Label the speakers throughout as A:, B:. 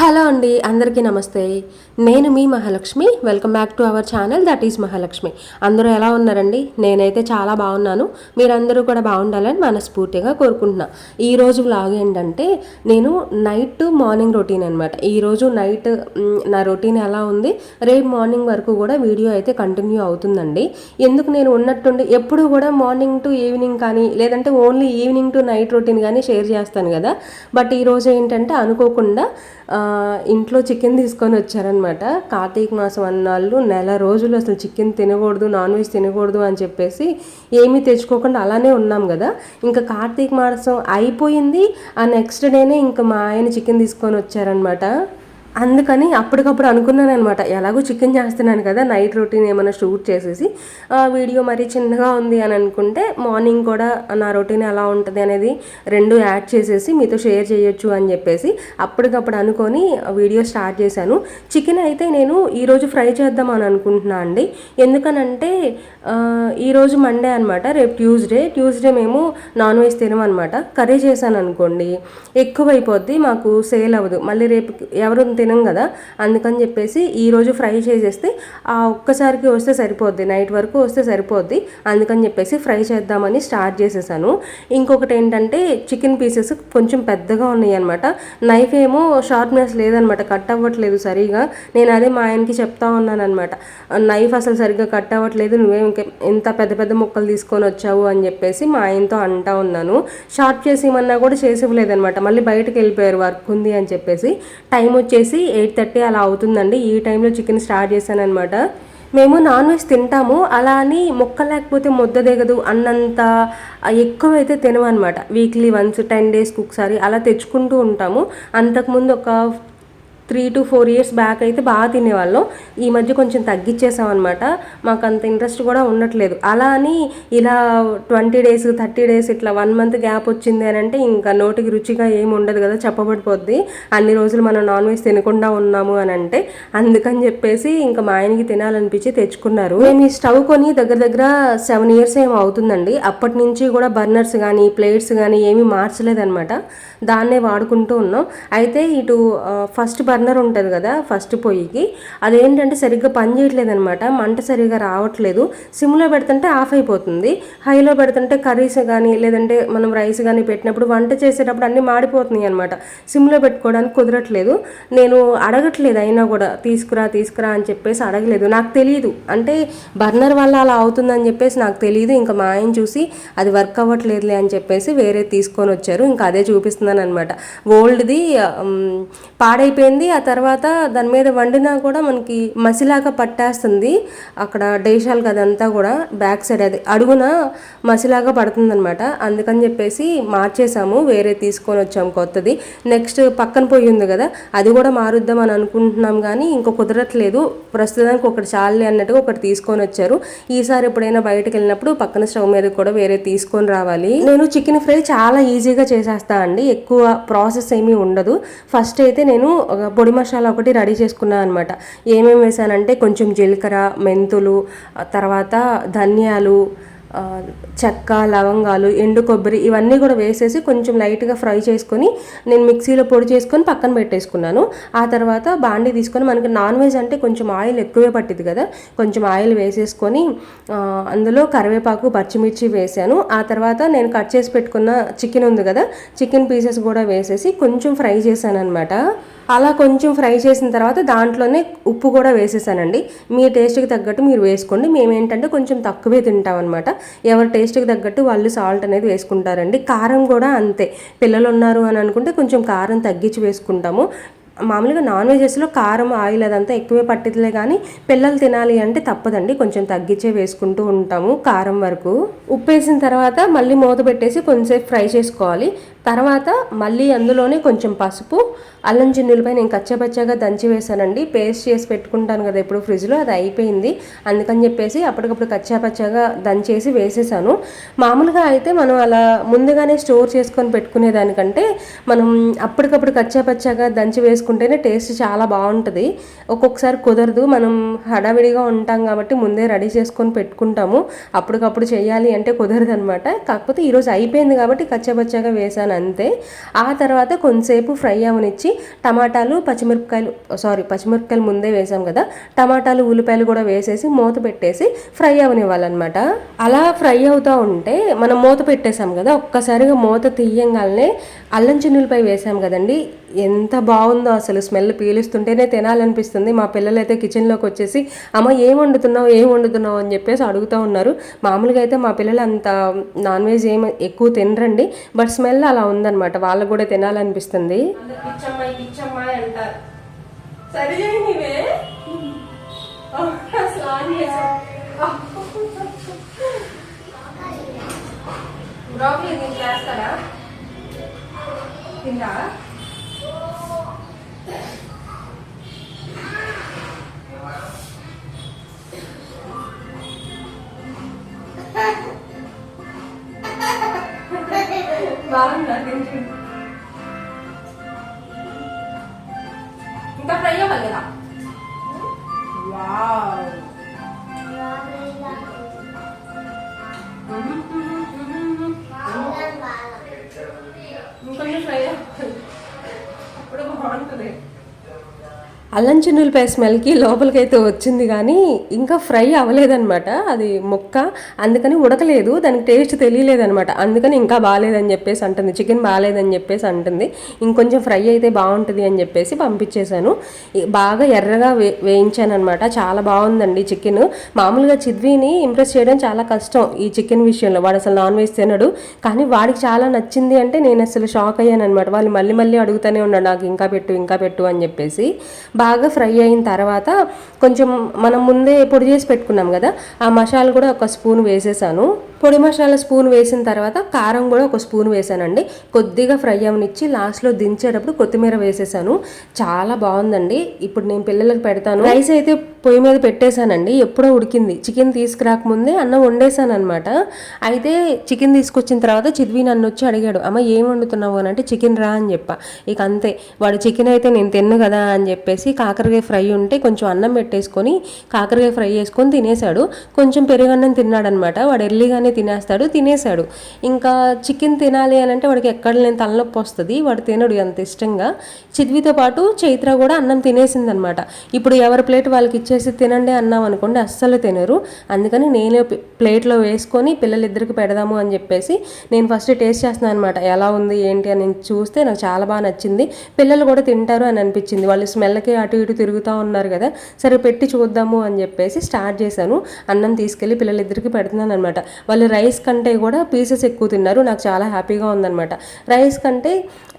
A: Hello అండి, అందరికీ నమస్తే. నేను మీ Mahalakshmi. Welcome back to our channel that is Mahalakshmi. అందరూ ఎలా ఉన్నారండి? నేనైతే చాలా బాగున్నాను. మీరందరూ కూడా బాగుండాలని మనస్ఫూర్తిగా కోరుకుంటున్నా. ఈరోజు వ్లాగ్ ఏంటంటే నేను నైట్ టు మార్నింగ్ రొటీన్ అనమాట. ఈరోజు నైట్ నా రొటీన్ ఎలా ఉంది, రేపు మార్నింగ్ వరకు కూడా వీడియో అయితే కంటిన్యూ అవుతుందండి. ఎందుకు నేను ఉన్నట్టుండి ఎప్పుడు కూడా మార్నింగ్ టు ఈవినింగ్ కానీ లేదంటే only evening to night routine కానీ షేర్ చేస్తాను కదా. బట్ ఈరోజు ఏంటంటే అనుకోకుండా ఇంట్లో చికెన్ తీసుకొని వచ్చారనమాట. కార్తీక మాసం అన్నాళ్ళు నెల రోజులు అసలు చికెన్ తినకూడదు, నాన్ వెజ్ తినకూడదు అని చెప్పేసి ఏమీ తెచ్చుకోకుండా అలానే ఉన్నాం కదా. ఇంకా కార్తీక మాసం అయిపోయింది, ఆ నెక్స్ట్ డేనే ఇంకా మా ఆయన చికెన్ తీసుకొని వచ్చారనమాట. అందుకని అప్పటికప్పుడు అనుకున్నాను అనమాట, ఎలాగో చికెన్ చేస్తున్నాను కదా, నైట్ రొటీన్ ఏమైనా షూట్ చేసేసి వీడియో మరీ చిన్నగా ఉంది అని అనుకుంటే మార్నింగ్ కూడా నా రొటీన్ ఎలా ఉంటుంది అనేది రెండు యాడ్ చేసేసి మీతో షేర్ చేయొచ్చు అని చెప్పేసి అప్పటికప్పుడు అనుకొని వీడియో స్టార్ట్ చేశాను. చికెన్ అయితే నేను ఈరోజు ఫ్రై చేద్దాం అని అనుకుంటున్నాను అండి. ఎందుకనంటే ఈరోజు మండే అనమాట, రేపు ట్యూస్డే మేము నాన్ వెజ్ తినమనమాట. కర్రీ చేశాను అనుకోండి ఎక్కువైపోద్ది, మాకు సేల్ అవ్వదు, మళ్ళీ రేపు ఎవరు తినం కదా. అందుకని చెప్పేసి ఈరోజు ఫ్రై చేసేస్తే ఆ ఒక్కసారికి వస్తే సరిపోద్ది, నైట్ వరకు వస్తే సరిపోద్ది. అందుకని చెప్పేసి ఫ్రై చేద్దామని స్టార్ట్ చేసేసాను. ఇంకొకటి ఏంటంటే చికెన్ పీసెస్ కొంచెం పెద్దగా ఉన్నాయి అనమాట. నైఫ్ ఏమో షార్ప్నెస్ లేదనమాట, కట్ అవ్వట్లేదు సరిగా. నేను అదే మా ఆయనకి చెప్తా ఉన్నాను అనమాట, నైఫ్ అసలు సరిగ్గా కట్ అవ్వట్లేదు, నువ్వేం ఎంత పెద్ద పెద్ద ముక్కలు తీసుకొని వచ్చావు అని చెప్పేసి మా ఆయనతో అంటా ఉన్నాను. షార్ప్ చేసి ఇవ్వమన్నా కూడా చేసి ఇవ్వలేదనమాట. మళ్ళీ బయటకు వెళ్ళిపోయారు వర్క్ ఉంది అని చెప్పేసి. టైం వచ్చేసి 8:30 అలా అవుతుందండి. ఈ టైంలో చికెన్ స్టార్ట్ చేశాను అనమాట. మేము నాన్ వెజ్ తింటాము, అలా అని మొక్క లేకపోతే ముద్ద దిగదు అన్నంత ఎక్కువైతే తినమన్నమాట. వీక్లీ వన్స్ 10 డేస్కి ఒకసారి అలా తెచ్చుకుంటూ ఉంటాము. అంతకుముందు ఒక 3 to 4 years బ్యాక్ అయితే బాగా తినేవాళ్ళం. ఈ మధ్య కొంచెం తగ్గించేసాం అనమాట, మాకు అంత ఇంట్రెస్ట్ కూడా ఉండట్లేదు. అలా అని ఇలా 20 days 30 days ఇట్లా 1 month గ్యాప్ వచ్చింది అని అంటే ఇంకా నోటికి రుచిగా ఏమి ఉండదు కదా, చెప్పబడిపోద్ది అన్ని రోజులు మనం నాన్ వెజ్ తినకుండా ఉన్నాము అని అంటే. అందుకని చెప్పేసి ఇంకా మా ఆయనకి తినాలనిపించి తెచ్చుకున్నారు. మేము ఈ స్టవ్ కొని దగ్గర 7 years ఏమో అవుతుందండి. అప్పటి నుంచి కూడా బర్నర్స్ కానీ ప్లేట్స్ కానీ ఏమీ మార్చలేదనమాట, దాన్నే వాడుకుంటూ ఉన్నాం. అయితే ఇటు ఫస్ట్ బర్నర్ ఉంటుంది కదా, ఫస్ట్ పొయ్యికి అదేంటంటే సరిగ్గా పని చేయట్లేదు అనమాట, మంట సరిగ్గా రావట్లేదు. సిమ్లో పెడుతుంటే ఆఫ్ అయిపోతుంది, హైలో పెడుతుంటే కర్రీస్ కానీ లేదంటే మనం రైస్ కానీ పెట్టినప్పుడు వంట చేసేటప్పుడు అన్నీ మాడిపోతున్నాయి అనమాట. సిమ్లో పెట్టుకోవడానికి కుదరట్లేదు. నేను అడగట్లేదు, అయినా కూడా తీసుకురా అని చెప్పేసి అడగలేదు. నాకు తెలియదు, అంటే బర్నర్ వల్ల అలా అవుతుందని చెప్పేసి నాకు తెలియదు. ఇంకా మా ఆయన చూసి అది వర్క్ అవ్వట్లేదులే అని చెప్పేసి వేరే తీసుకొని వచ్చారు. ఇంకా అదే చూపిస్తున్నాను అనమాట. ఓల్డ్ది పాడైపోయింది. ఆ తర్వాత దాని మీద వండినా కూడా మనకి మసిలాగా పట్టేస్తుంది, అక్కడ డేషాలు కదంతా కూడా బ్యాక్ సైడ్ అది అడుగున మసిలాగా పడుతుంది అనమాట. అందుకని చెప్పేసి మార్చేసాము, వేరే తీసుకొని వచ్చాము కొత్తది. నెక్స్ట్ పక్కన పొయ్యి ఉంది కదా, అది కూడా మారుద్దాం అని అనుకుంటున్నాం కానీ ఇంకో కుదరట్లేదు. ప్రస్తుతానికి ఒకటి చాలే అన్నట్టుగా ఒకటి తీసుకొని వచ్చారు. ఈసారి ఎప్పుడైనా బయటకు వెళ్ళినప్పుడు పక్కన స్టవ్ మీద కూడా వేరే తీసుకొని రావాలి. నేను చికెన్ ఫ్రై చాలా ఈజీగా చేసేస్తా అండి, ఎక్కువ ప్రాసెస్ ఏమీ ఉండదు. ఫస్ట్ అయితే నేను పొడి మసాలా ఒకటి రెడీ చేసుకున్నాను అనమాట. ఏమేమి వేసానంటే కొంచెం జీలకర్ర, మెంతులు, తర్వాత ధనియాలు, చెక్క, లవంగాలు, ఎండు కొబ్బరి ఇవన్నీ కూడా వేసేసి కొంచెం లైట్గా ఫ్రై చేసుకొని నేను మిక్సీలో పొడి చేసుకొని పక్కన పెట్టేసుకున్నాను. ఆ తర్వాత బాండీ తీసుకొని, మనకి నాన్ వెజ్ అంటే కొంచెం ఆయిల్ ఎక్కువే పట్టింది కదా, కొంచెం ఆయిల్ వేసేసుకొని అందులో కరివేపాకు, పచ్చిమిర్చి వేసాను. ఆ తర్వాత నేను కట్ చేసి పెట్టుకున్న చికెన్ ఉంది కదా, చికెన్ పీసెస్ కూడా వేసేసి కొంచెం ఫ్రై చేశాను అనమాట. అలా కొంచెం ఫ్రై చేసిన తర్వాత దాంట్లోనే ఉప్పు కూడా వేసేసానండి. మీ టేస్ట్కి తగ్గట్టు మీరు వేసుకోండి. మేమేంటంటే కొంచెం తక్కువే తింటాం అనమాట, ఎవరి టేస్ట్కి తగ్గట్టు వాళ్ళు సాల్ట్ అనేది వేసుకుంటారండి. కారం కూడా అంతే, పిల్లలు ఉన్నారు అని అనుకుంటే కొంచెం కారం తగ్గించి వేసుకుంటాము. మామూలుగా నాన్ వెజెస్లో కారం, ఆయిల్ అదంతా ఎక్కువే పట్టిద్దిలే, కానీ పిల్లలు తినాలి అంటే తప్పదండి, కొంచెం తగ్గించే వేసుకుంటూ ఉంటాము కారం వరకు. ఉప్పు వేసిన తర్వాత మళ్ళీ మూత పెట్టేసి కొంచెంసేపు ఫ్రై చేసుకోవాలి. తర్వాత మళ్ళీ అందులోనే కొంచెం పసుపు, అల్లం చిన్నులపై నేను కచ్చపచ్చగా దంచి వేసానండి. పేస్ట్ చేసి పెట్టుకుంటాను కదా ఎప్పుడు ఫ్రిడ్జ్లో, అది అయిపోయింది. అందుకని చెప్పేసి అప్పటికప్పుడు కచ్చాపచ్చగా దంచేసి వేసేసాను. మామూలుగా అయితే మనం అలా ముందుగానే స్టోర్ చేసుకొని పెట్టుకునేదానికంటే మనం అప్పటికప్పుడు కచ్చాపచ్చగా దంచి వేసుకుంటేనే టేస్ట్ చాలా బాగుంటుంది. ఒక్కొక్కసారి కుదరదు, మనం హడావిడిగా ఉంటాం కాబట్టి ముందే రెడీ చేసుకొని పెట్టుకుంటాము, అప్పటికప్పుడు చేయాలి అంటే కుదరదు అనమాట. కాకపోతే ఈరోజు అయిపోయింది కాబట్టి కచ్చాపచ్చగా వేసాను అంతే. ఆ తర్వాత కొంతసేపు ఫ్రై అవనిచ్చి పచ్చిమిరపకాయలు ముందే వేసాం కదా, టమాటాలు ఉల్లిపాయలు కూడా వేసేసి మూత పెట్టేసి ఫ్రై అవనివ్వాలన్నమాట. అలా ఫ్రై అవుతూ ఉంటే మనం మూత పెట్టేసాం కదా, ఒక్కసారిగా మూత తీయంగానే అల్లం చిన్నులపై వేసాం కదండి, ఎంత బాగుందో అసలు. స్మెల్ పీలుస్తుంటేనే తినాలనిపిస్తుంది. మా పిల్లలు అయితే కిచెన్లోకి వచ్చేసి అమ్మ ఏం వండుతున్నావు అని చెప్పేసి అడుగుతూ ఉన్నారు. మామూలుగా అయితే మా పిల్లలు అంత నాన్ వెజ్ ఏమి ఎక్కువ తినరండి, బట్ స్మెల్ అలా ఉందన్నమాట, వాళ్ళకు కూడా తినాలనిపిస్తుంది. బాగుందా? ఇంకా ఫ్రై అవ్వాలి కదా. వావ్, ఇంకొంచెం ఫ్రై అవ్వాలి, అప్పుడు బాగుంటుంది. అల్లం చిన్నులపై స్మెల్కి లోపలికైతే వచ్చింది కానీ ఇంకా ఫ్రై అవ్వలేదన్నమాట అది ముక్క, అందుకని ఉడకలేదు, దానికి టేస్ట్ తెలియలేదనమాట. అందుకని ఇంకా బాగాలేదని చెప్పేసి అంటుంది, చికెన్ బాగాలేదని చెప్పేసి అంటుంది. ఇంకొంచెం ఫ్రై అయితే బాగుంటుంది అని చెప్పేసి పంపించేశాను. బాగా ఎర్రగా వేయించాను అనమాట. చాలా బాగుందండి చికెన్. మామూలుగా చిద్విని ఇంప్రెస్ చేయడం చాలా కష్టం ఈ చికెన్ విషయంలో. వాడు అసలు నాన్ వెజ్ తినడు, కానీ వాడికి చాలా నచ్చింది అంటే నేను అసలు షాక్ అయ్యాను అనమాట. వాళ్ళు మళ్ళీ అడుగుతూనే ఉన్నాడు, నాకు ఇంకా పెట్టు అని చెప్పేసి. బాగా ఫ్రై అయిన తర్వాత కొంచెం మనం ముందే పొడి చేసి పెట్టుకున్నాం కదా, ఆ మసాలా కూడా ఒక స్పూన్ వేసేసాను. పొడి మసాలా స్పూన్ వేసిన తర్వాత కారం కూడా ఒక స్పూన్ వేసానండి. కొద్దిగా ఫ్రై అవనిచ్చి లాస్ట్లో దించేటప్పుడు కొత్తిమీర వేసేసాను. చాలా బాగుందండి. ఇప్పుడు నేను పిల్లలకు పెడతాను. రైస్ అయితే పొయ్యి మీద పెట్టేశానండి, ఎప్పుడో ఉడికింది. చికెన్ తీసుకురాకముందే అన్నం వండేసాను అనమాట. అయితే చికెన్ తీసుకొచ్చిన తర్వాత చిద్వి నన్ను వచ్చి అడిగాడు, అమ్మ ఏం వండుతున్నావు అని అంటే చికెన్ రా అని చెప్పా. ఇక అంతే, వాడు చికెన్ అయితే నేను తిన్ను కదా అని చెప్పేసి కాకరకాయ ఫ్రై ఉంటే కొంచెం అన్నం పెట్టేసుకొని కాకరకాయ ఫ్రై చేసుకొని తినేశాడు. కొంచెం పెరుగన్నం తిన్నాడనమాట. వాడు ఎర్లీగానే తినేశాడు. ఇంకా చికెన్ తినాలి అని అంటే వాడికి ఎక్కడ లేని తలనొప్పి వస్తుంది, వాడు తినడు అంత ఇష్టంగా. చిద్వితో పాటు చైత్ర కూడా అన్నం తినేసిందనమాట. ఇప్పుడు ఎవరి ప్లేట్ వాళ్ళకి ఇచ్చేసి తినండి అన్నాం అనుకోండి, అస్సలు తినరు. అందుకని నేనే ప్లేట్లో వేసుకొని పిల్లలిద్దరికి పెడదాము అని చెప్పేసి నేను ఫస్ట్ టేస్ట్ చేస్తున్నాను అనమాట. ఎలా ఉంది ఏంటి అని చూస్తే నాకు చాలా బాగా నచ్చింది. పిల్లలు కూడా తింటారు అని అనిపించింది. వాళ్ళు స్మెల్కి అటు ఇటు తిరుగుతూ ఉన్నారు కదా, సరే పెట్టి చూద్దాము అని చెప్పేసి స్టార్ట్ చేశాను. అన్నం తీసుకెళ్ళి పిల్లలిద్దరికి పెడుతున్నాను అనమాట. వాళ్ళు రైస్ కంటే కూడా పీసెస్ ఎక్కువ తిన్నారు. నాకు చాలా హ్యాపీగా ఉందన్నమాట.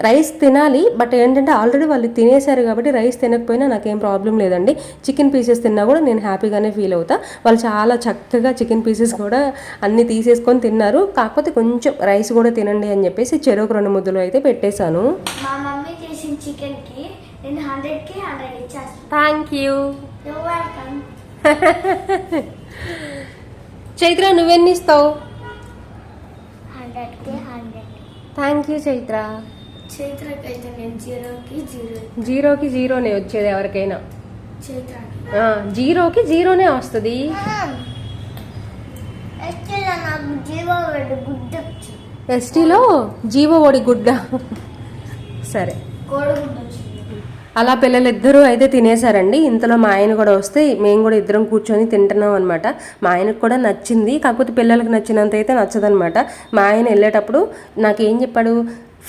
A: రైస్ తినాలి, బట్ ఏంటంటే ఆల్రెడీ వాళ్ళు తినేశారు కాబట్టి రైస్ తినకపోయినా నాకేం ప్రాబ్లం లేదండి. చికెన్ పీసెస్ తిన్నా కూడా నేను హ్యాపీగానే ఫీల్ అవుతా. వాళ్ళు చాలా చక్కగా చికెన్ పీసెస్ కూడా అన్ని తీసేసుకొని తిన్నారు. కాకపోతే కొంచెం రైస్ కూడా తినండి అని చెప్పేసి చెరుకు 2 ముద్దలు అయితే పెట్టేశాను.
B: మా మమ్మీ చేసిన చికెన్కి నేను 100కి 100 ఇచ్చేస్తాను.
A: Thank you.
B: You're welcome.
A: Chaitra నువ్వెన్ని ఇస్తావు?
B: 100కి 100.
A: Thank you Chaitra.
B: చైత్రకైతే నేను 0కి 0.
A: 0కి 0నే వచ్చేది ఎవరికైనా.
B: చైత్ర
A: 0కి 0నే వస్తుంది. ఎస్టీలో జీవో ఓడి గుడ్డ. సరే, అలా పిల్లలిద్దరూ అయితే తినేశారండి. ఇంతలో మా ఆయన కూడా వస్తే మేము కూడా ఇద్దరం కూర్చొని తింటున్నాం అనమాట. మా ఆయనకు కూడా నచ్చింది, కాకపోతే పిల్లలకు నచ్చినంత అయితే నచ్చదనమాట. మా ఆయన వెళ్ళేటప్పుడు నాకేం చెప్పాడు,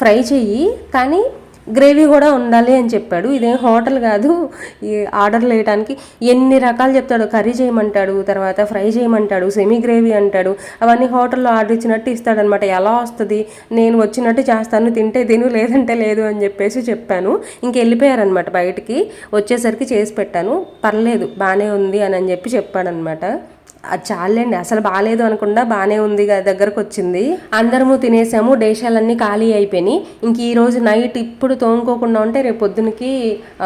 A: ఫ్రై చెయ్యి కానీ గ్రేవీ కూడా ఉండాలి అని చెప్పాడు. ఇదేం హోటల్ కాదు ఈ ఆర్డర్లు వేయడానికి. ఎన్ని రకాలు చెప్తాడు, కర్రీ చేయమంటాడు, తర్వాత ఫ్రై చేయమంటాడు, సెమీ గ్రేవీ అంటాడు. అవన్నీ హోటల్లో ఆర్డర్ ఇచ్చినట్టు ఇస్తాడనమాట. ఎలా వస్తుంది, నేను వచ్చినట్టు చేస్తాను, తింటే తిను లేదంటే లేదు అని చెప్పేసి చెప్పాను. ఇంకెళ్ళిపోయారనమాట బయటికి. వచ్చేసరికి చేసి పెట్టాను, పర్లేదు బాగానే ఉంది అని చెప్పి చెప్పాడనమాట. అది చాలండి, అసలు బాగాలేదు అనకుండా బాగానే ఉంది దగ్గరకు వచ్చింది. అందరము తినేసాము, డేషాలన్నీ ఖాళీ అయిపోయినాయి. ఇంక ఈరోజు నైట్ ఇప్పుడు తోముకోకుండా ఉంటే రేపు పొద్దునకి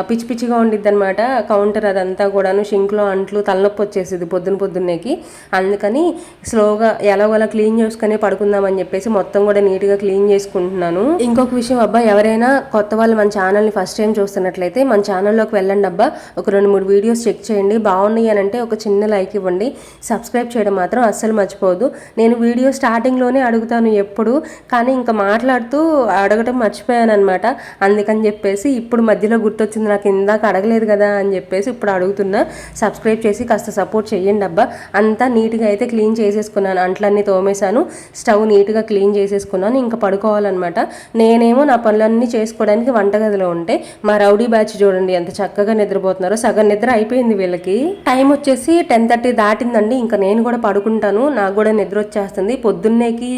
A: పిచ్చి పిచ్చిగా ఉండిద్ది అనమాట. కౌంటర్ అదంతా కూడాను షింక్లో అంట్లు తలనొప్పి వచ్చేసింది పొద్దున్నేకి. అందుకని స్లోగా ఎలాగోలా క్లీన్ చేసుకుని పడుకుందామని చెప్పేసి మొత్తం కూడా నీట్గా క్లీన్ చేసుకుంటున్నాను. ఇంకొక విషయం అబ్బా, ఎవరైనా కొత్త వాళ్ళు మన ఛానల్ని ఫస్ట్ టైం చూస్తున్నట్లయితే మన ఛానల్లోకి వెళ్ళండి అబ్బా. ఒక 2-3 వీడియోస్ చెక్ చేయండి, బాగున్నాయి అని అంటే ఒక చిన్న లైక్ ఇవ్వండి. సబ్స్క్రైబ్ చేయడం మాత్రం అస్సలు మర్చిపోవద్దు. నేను వీడియో స్టార్టింగ్లోనే అడుగుతాను ఎప్పుడు, కానీ ఇంకా మాట్లాడుతూ అడగటం మర్చిపోయాను అనమాట. అందుకని చెప్పేసి ఇప్పుడు మధ్యలో గుర్తొచ్చింది, నాకు ఇందాక అడగలేదు కదా అని చెప్పేసి ఇప్పుడు అడుగుతున్నా. సబ్స్క్రైబ్ చేసి కాస్త సపోర్ట్ చేయండి అబ్బా. అంతా నీట్గా అయితే క్లీన్ చేసేసుకున్నాను, అంట్లన్నీ తోమేశాను, స్టవ్ నీట్గా క్లీన్ చేసేసుకున్నాను. ఇంకా పడుకోవాలన్నమాట. నేనేమో నా పనులన్నీ చేసుకోవడానికి వంటగదిలో ఉంటే మా రౌడీ బ్యాచ్ చూడండి ఎంత చక్కగా నిద్రపోతున్నారో. సగం నిద్ర అయిపోయింది వీళ్ళకి. టైం వచ్చేసి 10:30 దాటిందండి. ఇంకా నేను కూడా పడుకుంటాను, నాకు కూడా నిద్ర వచ్చేస్తుంది. పొద్దున్నేకి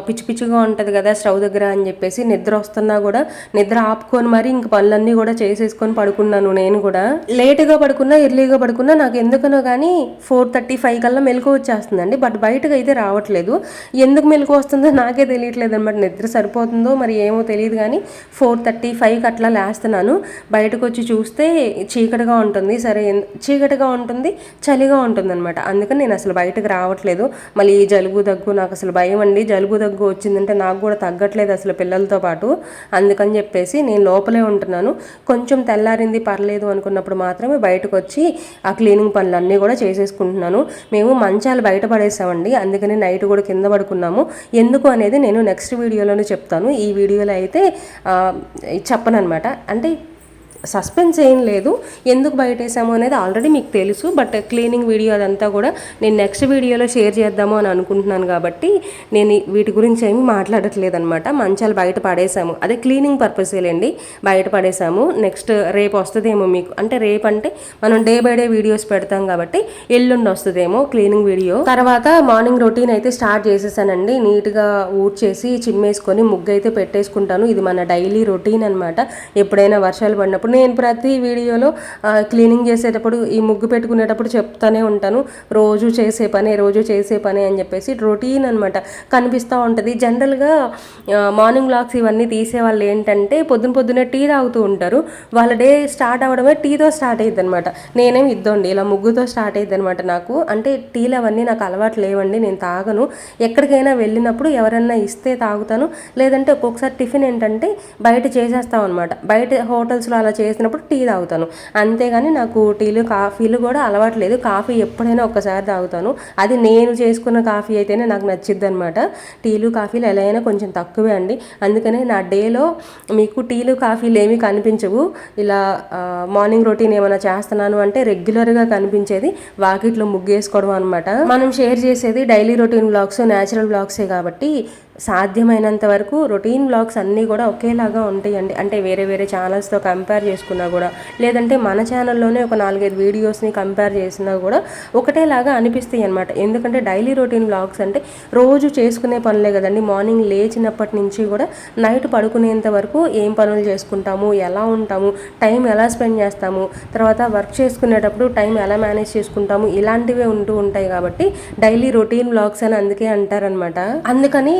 A: పిచ్చి పిచ్చిగా ఉంటుంది కదా స్టవ్ దగ్గర అని చెప్పేసి నిద్ర వస్తున్నా కూడా నిద్ర ఆపుకొని మరి ఇంక పనులన్నీ కూడా చేసేసుకొని పడుకున్నాను. నేను కూడా లేటుగా పడుకున్నా ఎర్లీగా పడుకున్నా నాకు ఎందుకనో కానీ 4:35 కల్లా మెలకు వచ్చేస్తుందండి. బట్ బయటకు అయితే రావట్లేదు. ఎందుకు మెలకు వస్తుందో నాకే తెలియట్లేదు అనమాట. నిద్ర సరిపోతుందో మరి ఏమో తెలియదు కానీ 4:35కి అట్లా లేస్తున్నాను. బయటకు వచ్చి చూస్తే చీకటిగా ఉంటుంది. సరే చీకటిగా ఉంటుంది, చలిగా ఉంటుంది అనమాట. అందుకని నేను అసలు బయటకు రావట్లేదు. మళ్ళీ జలుబు దగ్గు నాకు అసలు భయం అండి. జలుబు దగ్గు వచ్చిందంటే నాకు కూడా తగ్గట్లేదు అసలు పిల్లలతో పాటు. అందుకని చెప్పేసి నేను లోపలే ఉంటున్నాను. కొంచెం తెల్లారింది పర్లేదు అనుకున్నప్పుడు మాత్రమే బయటకు వచ్చి ఆ క్లీనింగ్ పనులన్నీ కూడా చేసేసుకుంటున్నాను. మేము మంచాలు బయట పడేసామండి, అందుకని నైట్ కూడా కింద పడుకున్నాము. ఎందుకు అనేది నేను నెక్స్ట్ వీడియోలోనే చెప్తాను. ఈ వీడియోలో అయితే చెప్పను అనమాట. అంటే సస్పెన్స్ ఏం లేదు, ఎందుకు బయట వేసాము అనేది ఆల్రెడీ మీకు తెలుసు. బట్ క్లీనింగ్ వీడియో అదంతా కూడా నేను నెక్స్ట్ వీడియోలో షేర్ చేద్దాము అని అనుకుంటున్నాను కాబట్టి నేను వీటి గురించి ఏమీ మాట్లాడట్లేదు అనమాట. మంచాలు బయట పడేసాము, అదే క్లీనింగ్ పర్పసేలేండి, బయట పడేసాము. నెక్స్ట్ రేపు వస్తుందేమో మీకు, అంటే రేపు అంటే మనం డే బై డే వీడియోస్ పెడతాం కాబట్టి ఎల్లుండి వస్తుందేమో క్లీనింగ్ వీడియో. తర్వాత మార్నింగ్ రొటీన్ అయితే స్టార్ట్ చేసేసానండి. నీట్గా ఊడ్చేసి చిమ్మేసుకొని ముగ్గు అయితే పెట్టేసుకుంటాను. ఇది మన డైలీ రొటీన్ అనమాట. ఎప్పుడైనా వర్షాలు పడినప్పుడు నేను ప్రతి వీడియోలో క్లీనింగ్ చేసేటప్పుడు ఈ ముగ్గు పెట్టుకునేటప్పుడు చెప్తానే ఉంటాను, రోజు చేసే పని అని చెప్పేసి. రొటీన్ అనమాట, కనిపిస్తూ ఉంటుంది. జనరల్గా మార్నింగ్ వ్లాగ్స్ ఇవన్నీ తీసే వాళ్ళు ఏంటంటే పొద్దున్నే టీ తాగుతూ ఉంటారు. వాళ్ళ డే స్టార్ట్ అవ్వడమే టీతో స్టార్ట్ అయ్యిద్ది అనమాట. నేనేం ఇద్దండి ఇలా ముగ్గుతో స్టార్ట్ అయ్యిద్ది అనమాట. నాకు అంటే టీలు అవన్నీ నాకు అలవాటు లేవండి, నేను తాగను. ఎక్కడికైనా వెళ్ళినప్పుడు ఎవరన్నా ఇస్తే తాగుతాను, లేదంటే ఒక్కొక్కసారి టిఫిన్ ఏంటంటే బయట చేసేస్తాం అనమాట. బయట హోటల్స్లో అలా చేసినప్పుడు టీ తాగుతాను, అంతేగాని నాకు టీలు కాఫీలు కూడా అలవాటు లేదు. కాఫీ ఎప్పుడైనా ఒక్కసారి తాగుతాను, అది నేను చేసుకున్న కాఫీ అయితేనే నాకు నచ్చిద్ది అనమాట. టీలు కాఫీలు ఎలా అయినా కొంచెం తక్కువే అండి. అందుకనే నా డేలో మీకు టీలు కాఫీలు ఏమీ కనిపించవు. ఇలా మార్నింగ్ రొటీన్ ఏమైనా చేస్తున్నాను అంటే రెగ్యులర్గా కనిపించేది వాకిట్లో ముగ్గేసుకోవడం అనమాట. మనం షేర్ చేసేది డైలీ రొటీన్ వ్లాగ్స్, న్యాచురల్ వ్లాగ్సే కాబట్టి సాధ్యమైనంత వరకు రొటీన్ వ్లాగ్స్ అన్నీ కూడా ఒకేలాగా ఉంటాయండి. అంటే వేరే వేరే ఛానల్స్తో కంపేర్ చేసుకున్నా కూడా, లేదంటే మన ఛానల్లోనే ఒక 4-5 వీడియోస్ని కంపేర్ చేసినా కూడా ఒకటేలాగా అనిపిస్తాయి అనమాట. ఎందుకంటే డైలీ రొటీన్ వ్లాగ్స్ అంటే రోజు చేసుకునే పనులే కదండి. మార్నింగ్ లేచినప్పటి నుంచి కూడా నైట్ పడుకునేంత వరకు ఏం పనులు చేసుకుంటాము, ఎలా ఉంటాము, టైం ఎలా స్పెండ్ చేస్తాము, తర్వాత వర్క్ చేసుకునేటప్పుడు టైం ఎలా మేనేజ్ చేసుకుంటాము, ఇలాంటివే ఉంటూ ఉంటాయి కాబట్టి డైలీ రొటీన్ వ్లాగ్స్ అని అందుకే అంటారనమాట. అందుకని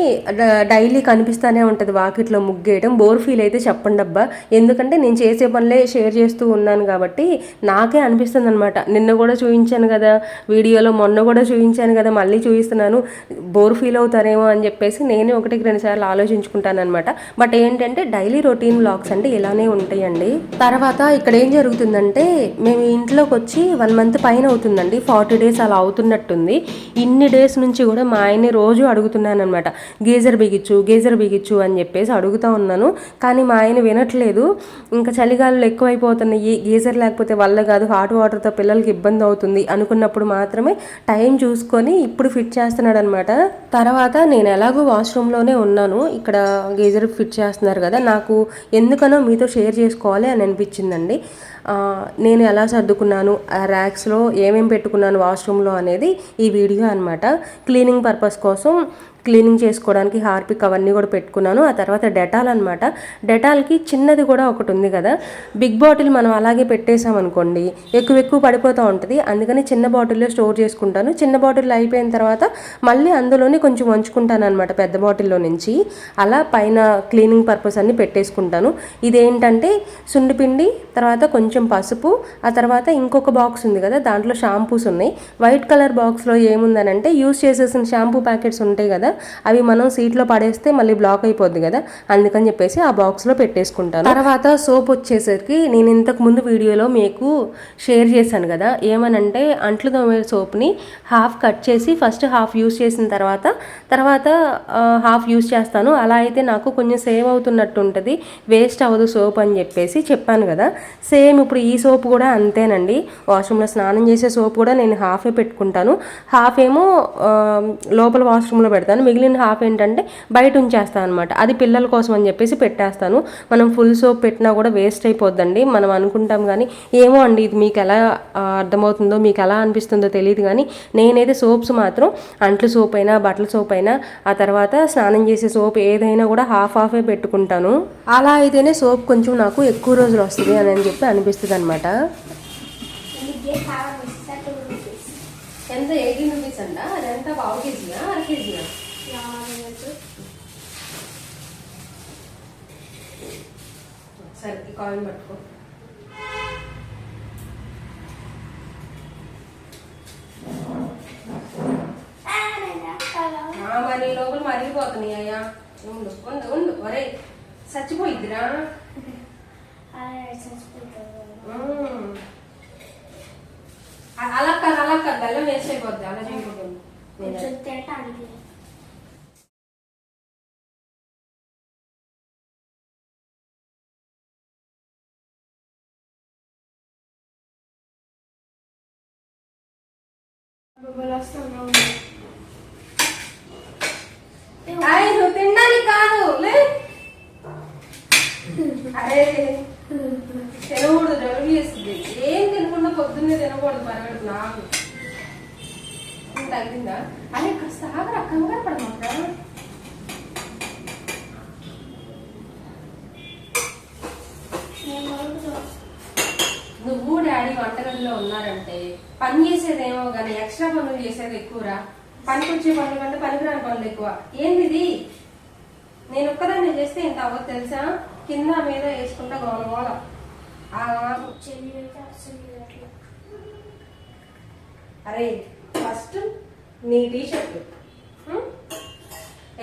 A: డైలీ కనిపిస్తూనే ఉంటుంది వాకిట్లో ముగ్గేయడం. బోర్ ఫీల్ అయితే చెప్పండి అబ్బా, ఎందుకంటే నేను చేసే పనులే షేర్ చేస్తూ ఉన్నాను కాబట్టి నాకే అనిపిస్తుంది అనమాట. నిన్న కూడా చూపించాను కదా వీడియోలో, మొన్న కూడా చూపించాను కదా, మళ్ళీ చూపిస్తున్నాను. బోర్ ఫీల్ అవుతారేమో అని చెప్పేసి నేనే 1-2 సార్లు ఆలోచించుకుంటాను అనమాట. బట్ ఏంటంటే డైలీ రొటీన్ వ్లాగ్స్ అంటే ఇలానే ఉంటాయండి. తర్వాత ఇక్కడ ఏం జరుగుతుందంటే మేము ఇంట్లోకి వచ్చి 1 మంత్ పైన అవుతుందండి, 40 డేస్ అలా అవుతున్నట్టుంది. ఇన్ని డేస్ నుంచి కూడా మా ఆయన్ని రోజు అడుగుతున్నాను అనమాట, గీజర్ బిగించు అని చెప్పేసి అడుగుతూ ఉన్నాను. కానీ మా ఆయన వినట్లేదు. ఇంకా చలిగాలు ఎక్కువైపోతున్నాయి, గీజర్ లేకపోతే వల్ల కాదు, హాట్ వాటర్తో పిల్లలకి ఇబ్బంది అవుతుంది అనుకున్నప్పుడు మాత్రమే టైం చూసుకొని ఇప్పుడు ఫిట్ చేస్తున్నాడు అనమాట. తర్వాత నేను ఎలాగో వాష్రూమ్లోనే ఉన్నాను, ఇక్కడ గీజర్ ఫిట్ చేస్తున్నారు కదా, నాకు ఎందుకనో మీతో షేర్ చేసుకోవాలి అని అనిపించిందండి. నేను ఎలా సర్దుకున్నాను, ఆ ర్యాక్స్లో ఏమేమి పెట్టుకున్నాను వాష్రూమ్లో అనేది ఈ వీడియో అనమాట. క్లీనింగ్ పర్పస్ కోసం క్లీనింగ్ చేసుకోవడానికి హార్పిక్ అవన్నీ కూడా పెట్టుకున్నాను. ఆ తర్వాత డెటాల్ అనమాట. డెటాల్కి చిన్నది కూడా ఒకటి ఉంది కదా, బిగ్ బాటిల్ మనం అలాగే పెట్టేసామనుకోండి ఎక్కువ పడిపోతూ ఉంటుంది. అందుకని చిన్న బాటిల్లో స్టోర్ చేసుకుంటాను. చిన్న బాటిల్ అయిపోయిన తర్వాత మళ్ళీ అందులోనే కొంచెం వంచుకుంటాను అనమాట పెద్ద బాటిల్లో నుంచి. అలా పైన క్లీనింగ్ పర్పస్ అన్ని పెట్టేసుకుంటాను. ఇదేంటంటే సుండిపిండి, తర్వాత కొంచెం కొంచెం పసుపు, ఆ తర్వాత ఇంకొక బాక్స్ ఉంది కదా దాంట్లో షాంపూస్ ఉన్నాయి. వైట్ కలర్ బాక్స్లో ఏముందనంటే యూస్ చేసేసిన షాంపూ ప్యాకెట్స్ ఉంటాయి కదా, అవి మనం సీట్లో పడేస్తే మళ్ళీ బ్లాక్ అయిపోద్ది కదా, అందుకని చెప్పేసి ఆ బాక్స్లో పెట్టేసుకుంటాను. తర్వాత సోప్ వచ్చేసరికి నేను ఇంతకు ముందు వీడియోలో మీకు షేర్ చేశాను కదా, ఏమనంటే అంట్లు తోమే సోప్ని హాఫ్ కట్ చేసి ఫస్ట్ హాఫ్ యూస్ చేసిన తర్వాత హాఫ్ యూస్ చేస్తాను. అలా అయితే నాకు కొంచెం సేవ్ అవుతున్నట్టు ఉంటుంది, వేస్ట్ అవ్వదు సోప్ అని చెప్పేసి చెప్పాను కదా. సేమ్ ఇప్పుడు ఈ సోప్ కూడా అంతేనండి. వాష్రూమ్లో స్నానం చేసే సోప్ కూడా నేను హాఫే పెట్టుకుంటాను. హాఫ్ ఏమో లోపల వాష్రూమ్లో పెడతాను, మిగిలిన హాఫ్ ఏంటంటే బయట ఉంచేస్తాను అనమాట. అది పిల్లల కోసం అని చెప్పేసి పెట్టేస్తాను. మనం ఫుల్ సోప్ పెట్టినా కూడా వేస్ట్ అయిపోద్దండి. మనం అనుకుంటాం కానీ ఏమో అండి, ఇది మీకు ఎలా అర్థమవుతుందో మీకు ఎలా అనిపిస్తుందో తెలియదు కానీ నేనైతే సోప్స్ మాత్రం అంట్లు సోప్ అయినా బట్టల సోప్ అయినా ఆ తర్వాత స్నానం చేసే సోప్ ఏదైనా కూడా హాఫే పెట్టుకుంటాను. అలా అయితేనే సోప్ కొంచెం నాకు ఎక్కువ రోజులు వస్తుంది అని చెప్పి అనిపిస్తుంది అనమాట. ఎంత 18 రూపీస్ అంట, అదంతా పావు కేజీనా అర కేజీనా? సరే కాయిన్ పట్టుకో. మరి లోపల మరిగిపోతున్నాయి అయ్యా. ఉండు ఉండు ఉండు, ఒరే చచ్చిపోయిద్దిరా. అలా కాదు బెల్లం వేస్ట్ అయిపోద్ది, అలా చేయకూడదు. నువ్వు తినడానికి కాదు, అరే తినకూడదు, జలుబు చేస్తుంది. ఏం తినకుండా పొద్దున్నే తినకూడదు, పర్వాలేదు. నాకు తగ్గిందా? అరే కాస్త ఆగరా, కంగారు పడమాక. నువ్వు డాడీ వంటగదిలో ఉన్నారంటే పని చేసేదేమో కానీ ఎక్స్ట్రా పనులు చేసేది ఎక్కువరా. పనికి వచ్చే పనులు కంటే పనికిరాని పనులు ఎక్కువ. ఏంది నేను ఒక్కదాన్ని చేస్తే ఇంత అవ్వదు తెలుసా? కింద మీద వేసుకుంటా గోల. అరే ఫస్ట్ నీ టీషర్ట్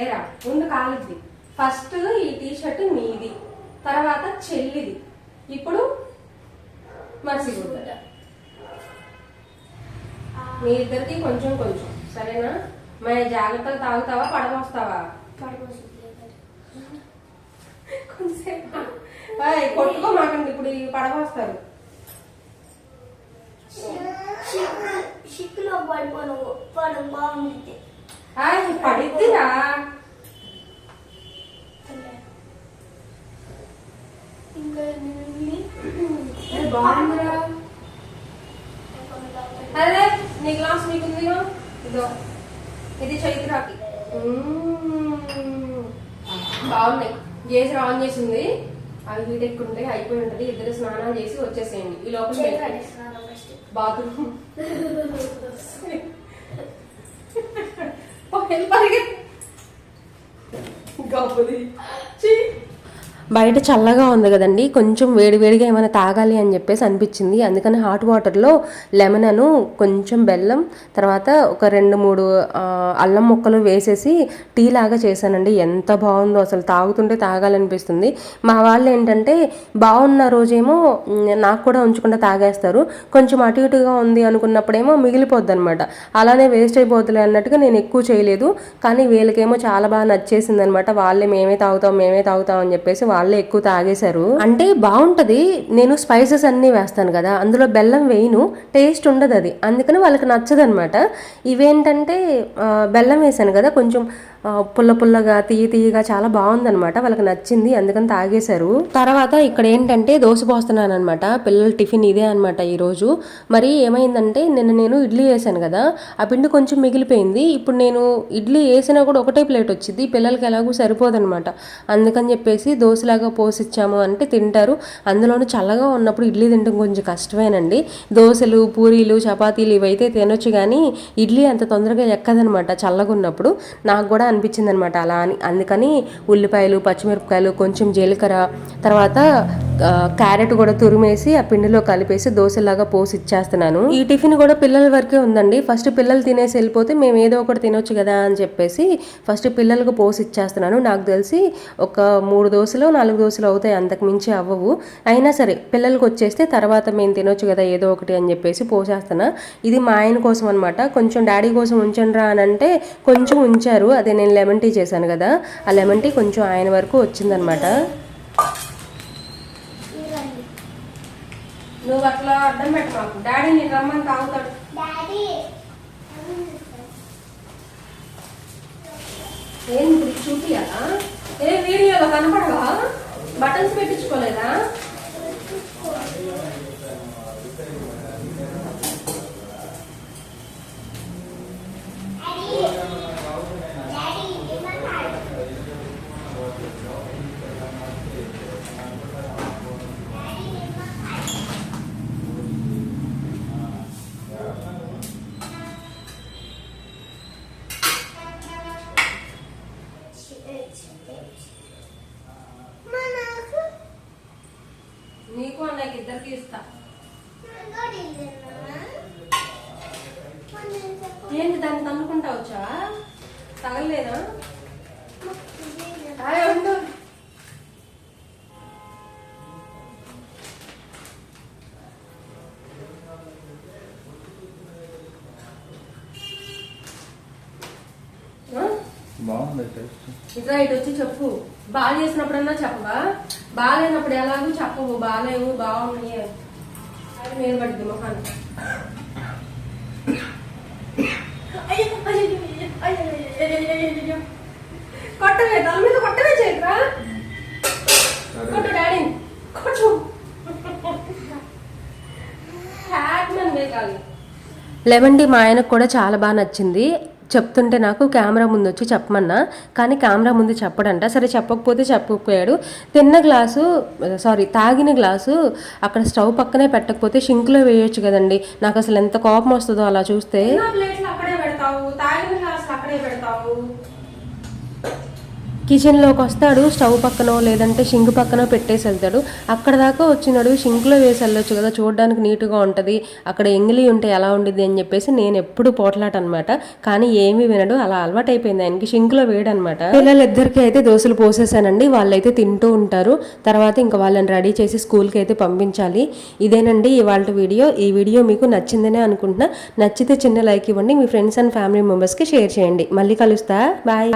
A: ఏరా ముందు కాలుద్ది. ఫస్ట్ ఈ టీషర్ట్ నీది, తర్వాత చెల్లిది, ఇప్పుడు మర్చిపోతా. మీ ఇద్దరికి కొంచెం కొంచెం సరేనా? మన జాగ్రత్తలు తాగుతావా పడమొస్తావా? కొంచెంసేపు కొట్టుకోమాకండి, ఇప్పుడు పడమొస్తారు. పడిద్దిరా, బాగుందిరా. అదే నీ గ్లాస్ నీకుందిగా, ఇదో ఇది చైత్రాకి. బాగున్నాయి. గేజర్ ఆన్ చేసింది, అవి హీట్ ఎక్కువ ఉంటాయి, అయిపోయి ఉంటుంది. ఇద్దరు స్నానాలు చేసి వచ్చేసేయండి. ఈ లోపల బాత్రూమ్ గొప్పది. బయట చల్లగా ఉంది కదండి, కొంచెం వేడివేడిగా ఏమైనా తాగాలి అని చెప్పేసి అనిపించింది. అందుకని హాట్ వాటర్లో లెమనను కొంచెం బెల్లం తర్వాత ఒక 2-3 అల్లం ముక్కలు వేసేసి టీ లాగా చేశానండి. ఎంత బాగుందో అసలు, తాగుతుంటే తాగాలనిపిస్తుంది. మా వాళ్ళు ఏంటంటే బాగున్న రోజేమో నాకు కూడా ఉంచకుండా తాగేస్తారు, కొంచెం అటు ఇటుగా ఉంది అనుకున్నప్పుడేమో మిగిలిపోద్ది అనమాట. అలానే వేస్ట్ అయిపోతులే అన్నట్టుగా నేను ఎక్కువ చేయలేదు. కానీ వీళ్ళకేమో చాలా బాగా నచ్చేసింది అనమాట. వాళ్ళే మేమే తాగుతాం అని చెప్పేసి వాళ్ళే ఎక్కువ తాగేశారు. అంటే బాగుంటది, నేను స్పైసెస్ అన్నీ వేస్తాను కదా, అందులో బెల్లం వేయను, టేస్ట్ ఉండదు అది, అందుకని వాళ్ళకి నచ్చదు అనమాట. ఇవేంటంటే బెల్లం వేసాను కదా, కొంచెం పుల్లగా తీయగా చాలా బాగుందనమాట, వాళ్ళకి నచ్చింది, అందుకని తాగేశారు. తర్వాత ఇక్కడ ఏంటంటే దోశ పోస్తున్నాను అనమాట. పిల్లల టిఫిన్ ఇదే అనమాట ఈరోజు. మరి ఏమైందంటే నిన్న నేను ఇడ్లీ వేసాను కదా, ఆ పిండి కొంచెం మిగిలిపోయింది. ఇప్పుడు నేను ఇడ్లీ వేసినా కూడా ఒకటే ప్లేట్ వచ్చింది, పిల్లలకి ఎలాగూ సరిపోదనమాట. అందుకని చెప్పేసి దోశ దోశలాగా పోసిచ్చాము అంటే తింటారు. అందులోనూ చల్లగా ఉన్నప్పుడు ఇడ్లీ తినడం కొంచెం కష్టమేనండి. దోశలు, పూరీలు, చపాతీలు ఇవైతే తినొచ్చు కానీ ఇడ్లీ అంత తొందరగా ఎక్కదనమాట చల్లగా ఉన్నప్పుడు. నాకు కూడా అనిపించింది అనమాట అలా అని. అందుకని ఉల్లిపాయలు, పచ్చిమిరపకాయలు, కొంచెం జీలకర్ర, తర్వాత క్యారెట్ కూడా తురిమేసి ఆ పిండిలో కలిపేసి దోశలాగా పోసి ఇచ్చేస్తున్నాను. ఈ టిఫిన్ కూడా పిల్లల వరకే ఉందండి. ఫస్ట్ పిల్లలు తినేసి వెళ్ళిపోతే మేము ఏదో ఒకటి తినొచ్చు కదా అని చెప్పేసి ఫస్ట్ పిల్లలకు పోసి ఇచ్చేస్తున్నాను. నాకు తెలిసి ఒక 3 దోశలు 4 దోశలు అవుతాయి, అంతకు మించి అవ్వవు. అయినా సరే పిల్లలకు వచ్చేస్తే తర్వాత మేము తినొచ్చు కదా ఏదో ఒకటి అని చెప్పేసి పోసేస్తున్నా. ఇది మా ఆయన కోసం అనమాట. కొంచెం డాడీ కోసం ఉంచండిరా అని అంటే కొంచెం ఉంచారు. అదే నేను లెమన్ టీ చేశాను కదా, ఆ లెమన్ టీ కొంచెం ఆయన వరకు వచ్చిందనమాట.
B: ఇవ్వండి.
A: నువ్వు అట్లా అడ్డం పెట్ట మాకు, డాడీ నేను రమ్మని తాగుతాడు.
B: డాడీ
A: ఏం ఇప్పుడు చూపియాలా? ఏ వీడియోలో కనపడవా? బటన్స్ పెట్టించుకోలేదా? నీకు అన్నకి ఇద్దరికి ఇస్తా. ఏంటి దాన్ని తన్నుకుంటా వచ్చావా? తగలేదా? ఉండు. ఇట్లా ఇటు వచ్చి చెప్పు. బాగా చేసినప్పుడన్నా చెప్పవా? బాగాలేనప్పుడు ఎలాగో చెప్పవు. బాగాలేవు, బాగున్నాయి అది నేను పడుతుంది మొహాన్ని. కొట్టవే, తల మీద కొట్టవే, చేయరా కొట్టు డాడీ కొట్టు. లెమన్ టీ మా ఆయనకు కూడా చాలా బాగా నచ్చింది. చెప్తుంటే నాకు కెమెరా ముందు వచ్చి చెప్పమన్నా, కానీ కెమెరా ముందు చెప్పడంట. సరే చెప్పకపోతే చెప్పకపోయాడు. తాగిన గ్లాసు అక్కడ స్టవ్ పక్కనే పెట్టకపోతే షింక్లో వేయొచ్చు కదండి. నాకు అసలు ఎంత కోపం వస్తుందో అలా చూస్తే. కిచెన్లోకి వస్తాడు, స్టవ్ పక్కనో లేదంటే షింక్ పక్కనో పెట్టేసి వెళ్తాడు. అక్కడ దాకా వచ్చినాడు, షింక్లో వేసి వెళ్ళొచ్చు కదా, చూడడానికి నీట్గా ఉంటుంది, అక్కడ ఎంగిలి ఉంటే ఎలా ఉండిద్ది అని చెప్పేసి నేను ఎప్పుడు పోట్లాట అనమాట. కానీ ఏమీ వినడు, అలా అలవాటు అయిపోయింది ఆయనకి, షింక్లో వేయడనమాట. పిల్లలిద్దరికి అయితే దోశలు పోసేసానండి, వాళ్ళైతే తింటూ ఉంటారు. తర్వాత ఇంకా వాళ్ళని రెడీ చేసి స్కూల్కి అయితే పంపించాలి. ఇదేనండి ఇవాళ వీడియో. ఈ వీడియో మీకు నచ్చిందనే అనుకుంటున్నా. నచ్చితే చిన్న లైక్ ఇవ్వండి, మీ ఫ్రెండ్స్ అండ్ ఫ్యామిలీ మెంబర్స్కి షేర్ చేయండి. మళ్ళీ కలుస్తా, బాయ్.